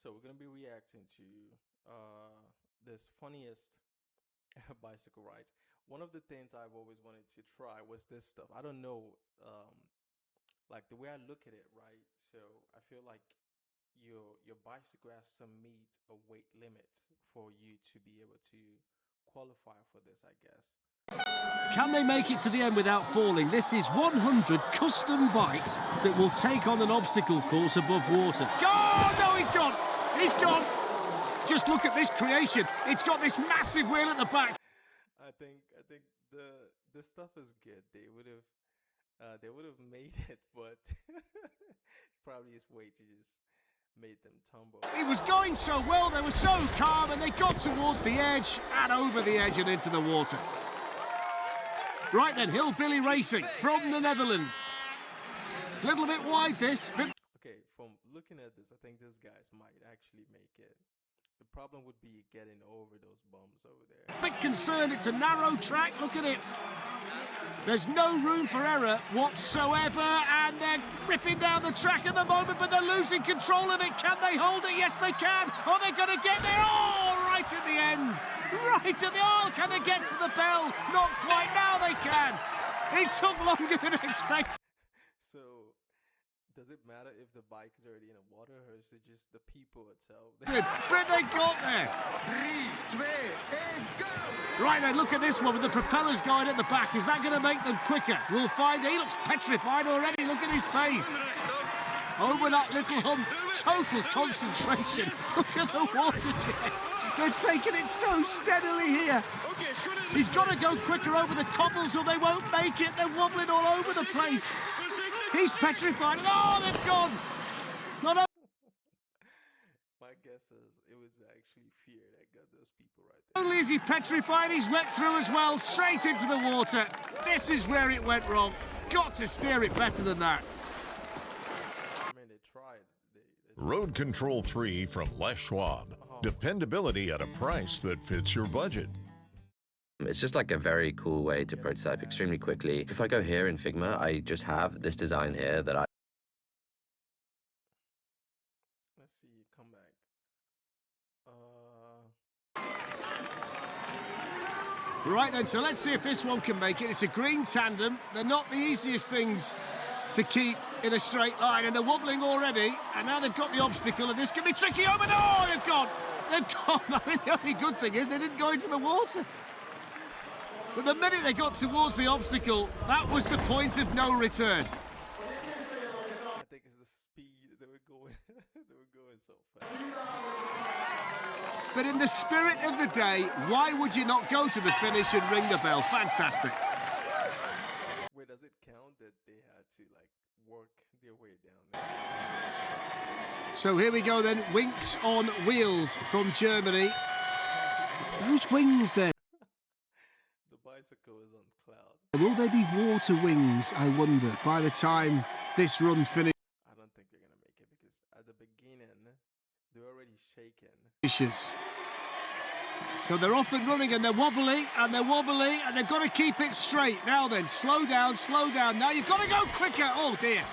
So we're gonna be reacting to this funniest bicycle rides. One of the things I've always wanted to try was this stuff. I don't know, like the way I look at it, right? So I feel like your bicycle has to meet a weight limit for you to be able to qualify for this, I guess. Can they make it to the end without falling? This is 100 custom bikes that will take on an obstacle course above water. Oh, no, he's gone. He's gone. Just look at this creation. It's got this massive wheel at the back. I think the stuff is good. They would have made it, but probably it's way to just made them tumble. It was going so well. They were so calm, and they got towards the edge and over the edge and into the water. Right then, Hillbilly Racing from the Netherlands. A little bit wide this. Okay, from looking at this, I think these guys might actually make it. The problem would be getting over those bumps over there. Bit concerned, it's a narrow track, look at it. There's no room for error whatsoever, and they're ripping down the track at the moment, but they're losing control of it. Can they hold it? Yes, they can. Oh, they're going to get there. Oh, right at the end. Right at the... Oh, can they get to the bell? Not quite. Now they can. It took longer than expected. So, does it matter if the bike is already in the water, or is it just the people itself? But they got there. 3, 2, 1, go! Right then, look at this one with the propellers going at the back. Is that going to make them quicker? We'll find. He looks petrified already. Look at his face. Over that little hump. Total concentration. Look at the water jets. They're taking it so steadily here. He's got to go quicker over the cobbles or they won't make it. They're wobbling all over the place. He's petrified. Oh, they've gone. Not up. My guess is it was actually fear that got those people right there. Only is he petrified, he's wet through as well, straight into the water. This is where it went wrong. Got to steer it better than that. I mean, they tried. Road Control 3 from Les Schwab. Dependability at a price that fits your budget. It's just like a very cool way to prototype extremely quickly. If I go here in Figma, I just have this design here that I... Let's see, come back. Right then, so let's see if this one can make it. It's a green tandem. They're not the easiest things to keep in a straight line, and they're wobbling already, and now they've got the obstacle, and this can be tricky over there. Oh, they've gone. They've gone. I mean, the only good thing is they didn't go into the water. But the minute they got towards the obstacle, that was the point of no return. I think it's the speed they were going. They were going so fast. But in the spirit of the day, why would you not go to the finish and ring the bell? Fantastic. Wait, does it count that they had to like work their way down there? So here we go then. Winks on Wheels from Germany. Those wings there. The bicycle is on cloud. Will they be water wings, I wonder, by the time this run finishes? I don't think they're going to make it because at the beginning, they're already shaken. So they're off and running and they're wobbly and they've got to keep it straight. Now then, slow down, slow down. Now you've got to go quicker. Oh dear.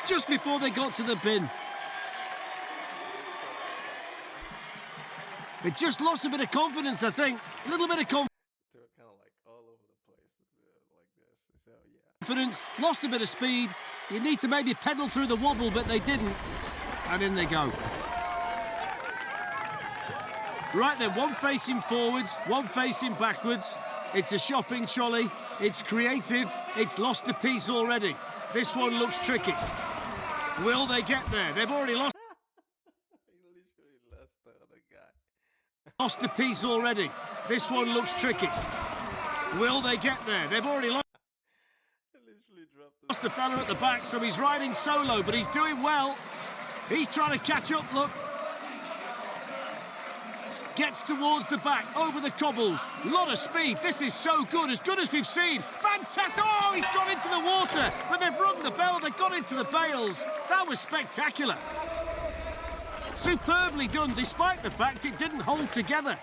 Just before they got to the bin. They just lost a bit of confidence, I think. A little bit of confidence. They were kind of like all over the place like this. So yeah. Confidence, lost a bit of speed. You need to maybe pedal through the wobble, but they didn't. And in they go. Right then, one facing forwards, one facing backwards. It's a shopping trolley. It's creative. It's lost a piece already. This one looks tricky. Will they get there? They've already lost. He literally lost the other guy. Lost a piece already. This one looks tricky. Will they get there? They've already lost. He literally dropped Lost the fella at the back, so he's riding solo, but he's doing well. He's trying to catch up, look. Gets towards the back, over the cobbles. A lot of speed. This is so good as we've seen. Fantastic. Oh, he's gone into the water. But they've rung the bell. They've gone into the bales. That was spectacular. Superbly done, despite the fact it didn't hold together.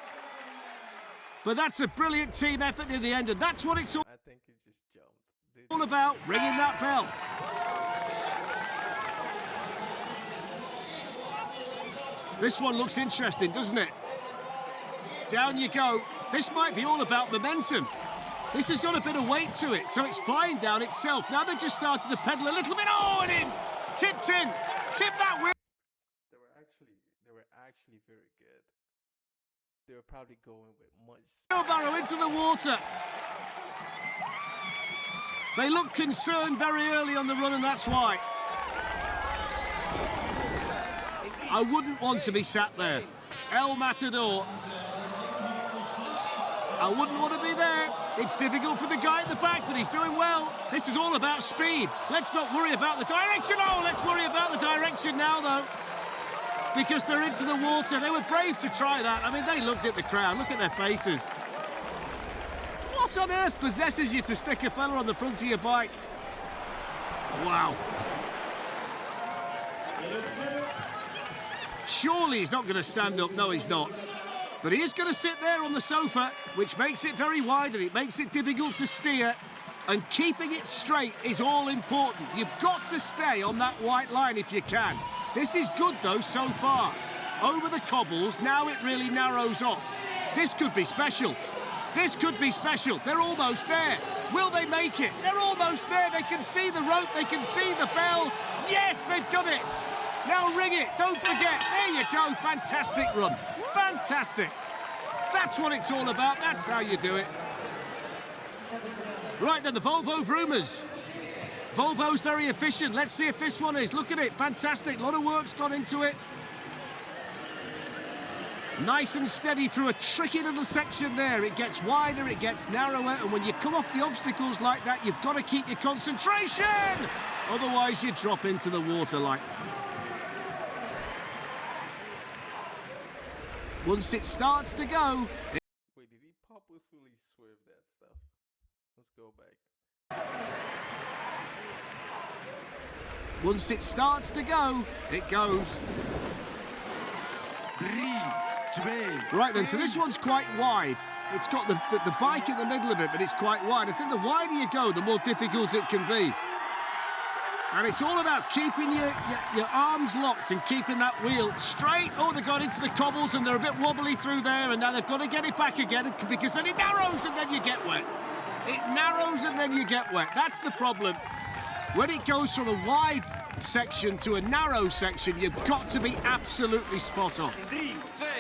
But that's a brilliant team effort in the end, and that's what it's all I think he just jumped. all about, ringing that bell. This one looks interesting, doesn't it? Down you go. This might be all about momentum. This has got a bit of weight to it, so it's flying down itself. Now they just started to pedal a little bit. Oh, and in! Tipped in! Tip that wheel! They were actually very good. They were probably going with much Wheelbarrow into the water. They looked concerned very early on the run, and that's why. I wouldn't want to be sat there. El Matador. I wouldn't want to be there. It's difficult for the guy at the back, but he's doing well. This is all about speed. Let's not worry about the direction. Oh, let's worry about the direction now, though. Because they're into the water. They were brave to try that. I mean, they looked at the crowd. Look at their faces. What on earth possesses you to stick a fella on the front of your bike? Wow. Surely he's not going to stand up. No, he's not. But he is going to sit there on the sofa, which makes it very wide and it makes it difficult to steer. And keeping it straight is all important. You've got to stay on that white line if you can. This is good, though, so far. Over the cobbles, now it really narrows off. This could be special. This could be special. They're almost there. Will they make it? They're almost there. They can see the rope. They can see the bell. Yes, they've done it. Now ring it. Don't forget. There you go. Fantastic run. Fantastic. That's what it's all about. That's how you do it. Right then, the Volvo Vroomers. Volvo's very efficient. Let's see if this one is. Look at it. Fantastic. A lot of work's gone into it. Nice and steady through a tricky little section there. It gets wider, it gets narrower, and when you come off the obstacles like that, you've got to keep your concentration! Otherwise, you drop into the water like that. Once it starts to go... Wait, did he purposefully swerve that stuff? Let's go back. Once it starts to go, it goes. 3, 2, Right then, so this one's quite wide. It's got the bike in the middle of it, but it's quite wide. I think the wider you go, the more difficult it can be. And it's all about keeping your arms locked and keeping that wheel straight. Oh, they got into the cobbles and they're a bit wobbly through there, and now they've got to get it back again because then it narrows and then you get wet. It narrows and then you get wet. That's the problem. When it goes from a wide section to a narrow section, you've got to be absolutely spot on. 3, 2, 1.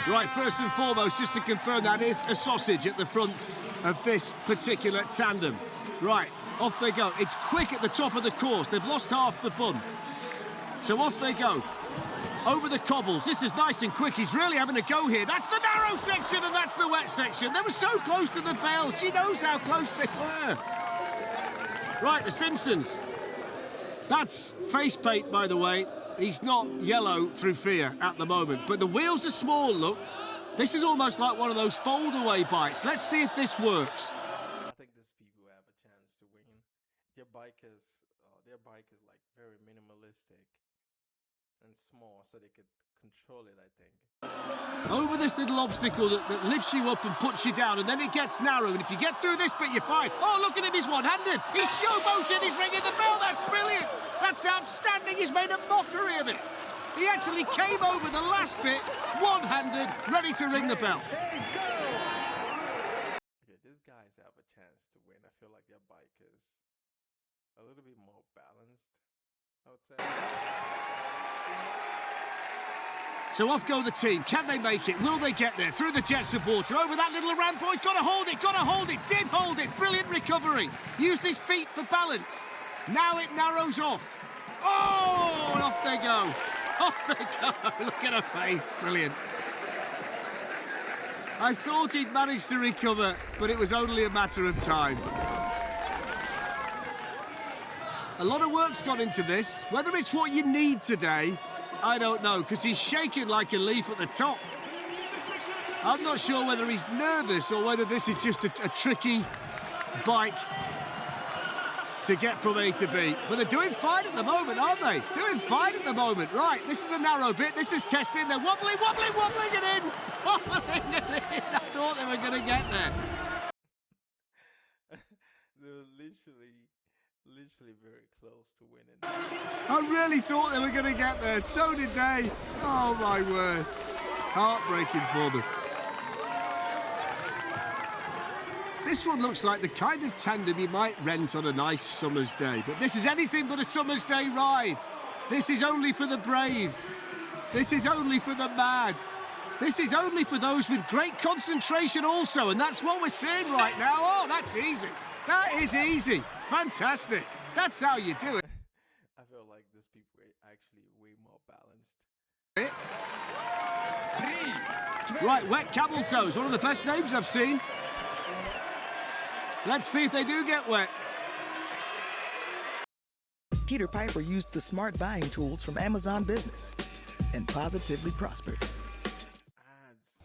Right, first and foremost, just to confirm, that is a sausage at the front of this particular tandem. Right, off they go. It's quick at the top of the course. They've lost half the bun. So off they go. Over the cobbles. This is nice and quick. He's really having a go here. That's the narrow section and that's the wet section. They were so close to the bell. She knows how close they were. Right, the Simpsons. That's face paint, by the way. He's not yellow through fear at the moment. But the wheels are small, look. This is almost like one of those fold-away bikes. Let's see if this works. I think these people have a chance to win. Their bike is like very minimalistic and small, so they could control it, I think. Over this little obstacle that lifts you up and puts you down, and then it gets narrow, and if you get through this bit, you're fine. Oh, look at him, he's one-handed. He's showboating, he's ringing the bell. That's brilliant. That's outstanding. He's made a mockery of it. He actually came over the last bit, one-handed, ready to ring the bell. Okay, these guys have a chance to win. I feel like their bike is a little bit more balanced, I would say. So off go the team. Can they make it? Will they get there? Through the jets of water. Over that little ramp. Oh, he's got to hold it. Got to hold it. Did hold it. Brilliant recovery. Used his feet for balance. Now it narrows off. Oh, and off they go. Off they go. Look at her face. Brilliant. I thought he'd managed to recover, but it was only a matter of time. A lot of work's gone into this. Whether it's what you need today, I don't know, because he's shaking like a leaf at the top. I'm not sure whether he's nervous or whether this is just a tricky bike to get from A to B. But they're doing fine at the moment, aren't they? Doing fine at the moment. Right, this is a narrow bit. This is testing. They're wobbling it in. Wobbling it in. I thought they were going to get there. They were literally Literally very close to winning. I really thought they were going to get there. So did they. Oh, my word. Heartbreaking for them. This one looks like the kind of tandem you might rent on a nice summer's day. But this is anything but a summer's day ride. This is only for the brave. This is only for the mad. This is only for those with great concentration also. And that's what we're seeing right now. Oh, that's easy. That is easy. Fantastic. That's how you do it. I feel like these people are actually way more balanced. Right, wet camel toes. One of the best names I've seen. Let's see if they do get wet. Peter Piper used the smart buying tools from Amazon Business and positively prospered.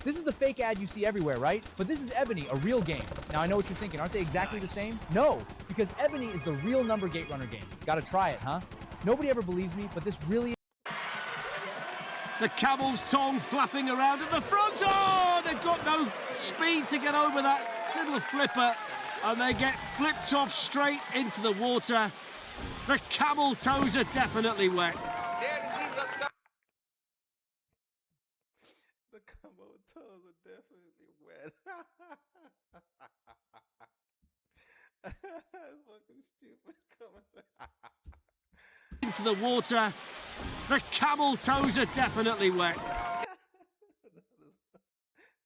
This is the fake ad you see everywhere, right? But this is Ebony, a real game. Now, I know what you're thinking. Aren't they exactly the same? No, because Ebony is the real number gate runner game. Gotta try it, huh? Nobody ever believes me, but this really is. The camel's tongue flapping around at the front. Oh, they've got no speed to get over that little flipper. And they get flipped off straight into the water. The camel toes are definitely wet. The camel toes are definitely wet. That's fucking stupid. Into the water. The camel toes are definitely wet.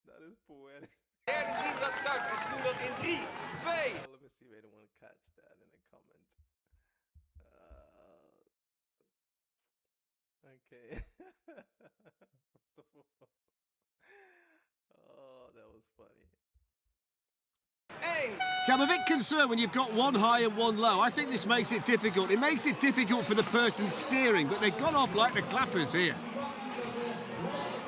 that is poetic. Derde team dat start en ze doen dat in 3, 2. Let me see if anyone catch that in the comment. Okay. First of all. Oh, that was funny. So I'm a bit concerned when you've got one high and one low. I think this makes it difficult. It makes it difficult for the person steering, but they've gone off like the clappers here.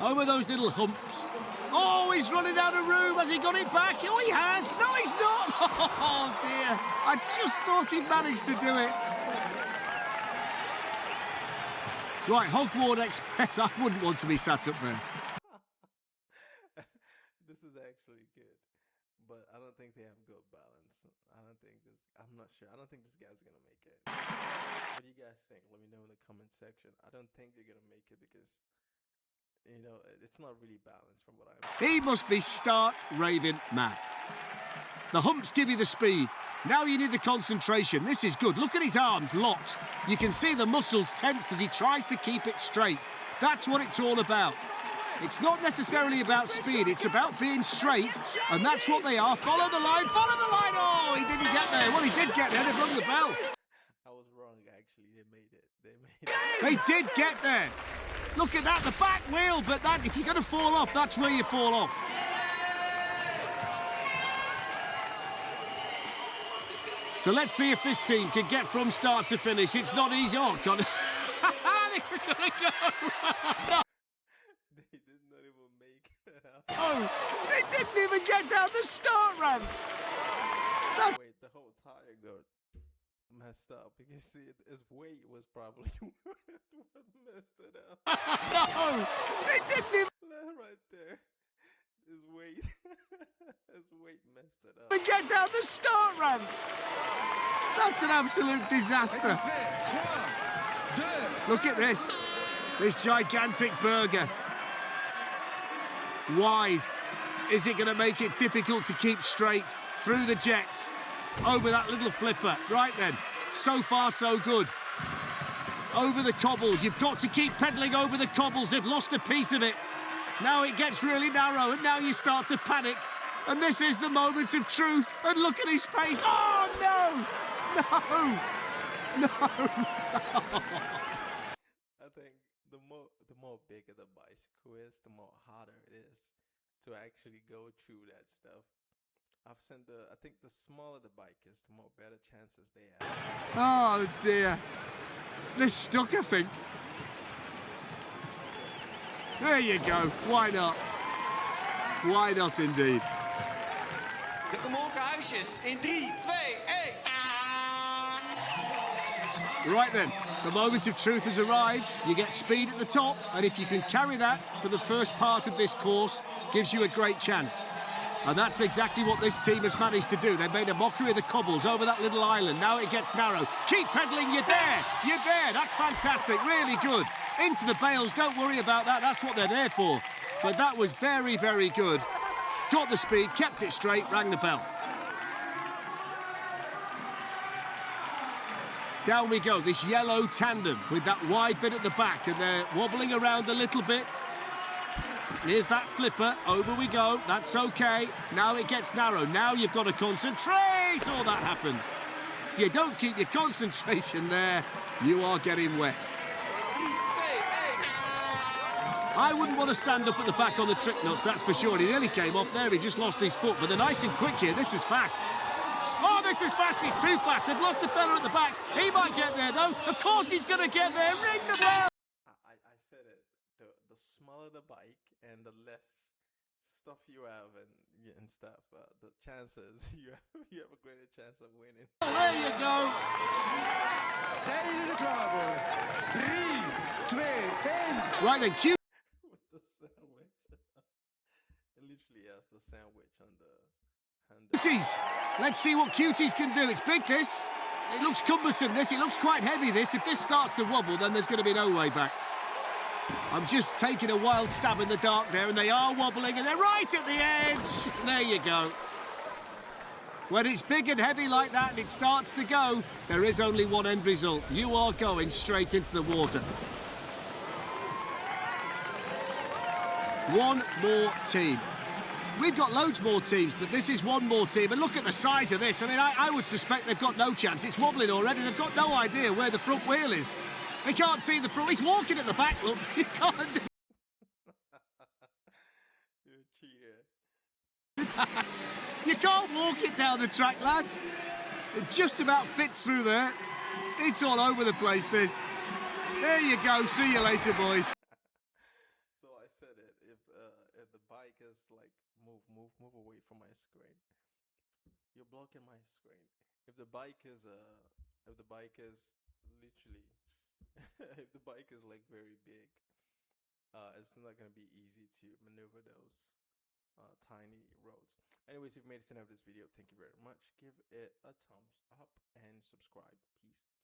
Over those little humps. Oh, he's running out of room. Has he got it back? Oh, he has. No, he's not. Oh, dear. I just thought he managed to do it. Right, Hogwarts Express. I wouldn't want to be sat up there. This is actually good, but I don't think they have good balance. I'm not sure. I don't think this guy's gonna make it. What do you guys think? Let me know in the comment section. I don't think they're gonna make it because, you know, it's not really balanced from what I'm. He must be stark raving mad. The humps give you the speed. Now you need the concentration. This is good. Look at his arms locked. You can see the muscles tensed as he tries to keep it straight. That's what it's all about. It's not necessarily about speed. It's about being straight, and that's what they are. Follow the line. Follow the line. Oh, he didn't get there. Well, he did get there. They rung the bell. I was wrong, actually. They made it. They made it. They did get there. Look at that, the back wheel, but that, if you're going to fall off, that's where you fall off. So let's see if this team can get from start to finish. It's not easy. Oh, God. They're going to go. They did not even make it. Oh, they didn't even get down the start ramp. That's... Wait, the whole tire got messed up. You can see it, his weight was probably what messed it up. No, they didn't even Right there. His weight. His weight messed it up. get down the start ramp. That's an absolute disaster. Look at this. This gigantic burger. Wide. Is it going to make it difficult to keep straight through the jets? Over that little flipper. Right then. So far, so good. Over the cobbles. You've got to keep pedaling over the cobbles. They've lost a piece of it. Now it gets really narrow, and now you start to panic. And this is the moment of truth. And look at his face. Oh, no! No! No! I think the more bigger the bicycle is, the more harder it is to actually go through that stuff. I think the smaller the bike is, the more better chances they have. Oh, dear. They're stuck, I think. There you go. Why not? Why not, indeed? De gemolken huisjes in 3, 2, 1. Right then, the moment of truth has arrived. You get speed at the top, and if you can carry that for the first part of this course, gives you a great chance. And that's exactly what this team has managed to do. They've made a mockery of the cobbles over that little island. Now it gets narrow. Keep pedaling, you're there. You're there. That's fantastic. Really good. Into the bales. Don't worry about that. That's what they're there for. But that was very, very good. Got the speed, kept it straight, rang the bell. Down we go, this yellow tandem with that wide bit at the back, and they're wobbling around a little bit. Here's that flipper, over we go, that's okay. Now it gets narrow, now you've got to concentrate. All that happened. If you don't keep your concentration there, you are getting wet. I wouldn't want to stand up at the back on the trick nuts, that's for sure. He nearly came off there, he just lost his foot. But they're nice and quick here, this is fast. Oh, this is fast, he's too fast. They've lost the fella at the back. He might get there, though. Of course he's going to get there. Ring the bell. I said it. The smaller the bike and the less stuff you have and stuff, the chances you have a greater chance of winning. Oh, there you go. Sei in the driver. 3, 2, 1. Right then, cue. With the sandwich. It literally has the sandwich on the handle. Cuties. Let's see what Cuties can do. It's big, this. It looks cumbersome, this. It looks quite heavy, this. If this starts to wobble, then there's going to be no way back. I'm just taking a wild stab in the dark there, and they are wobbling, and they're right at the edge. There you go. When it's big and heavy like that and it starts to go, there is only one end result. You are going straight into the water. One more team. We've got loads more teams, but this is one more team. And look at the size of this. I mean, I would suspect they've got no chance. It's wobbling already. They've got no idea where the front wheel is. They can't see the front. He's walking at the back, look. You can't do You're a cheater. that. You can't walk it down the track, lads. It just about fits through there. It's all over the place, this. There you go. See you later, boys. So I said it. If the bike is like move away from my screen. You're blocking my screen. If the bike is literally if the bike is like very big, it's not gonna be easy to maneuver those tiny roads. Anyways, if you made it to the end of this video, thank you very much. Give it a thumbs up and subscribe. Peace.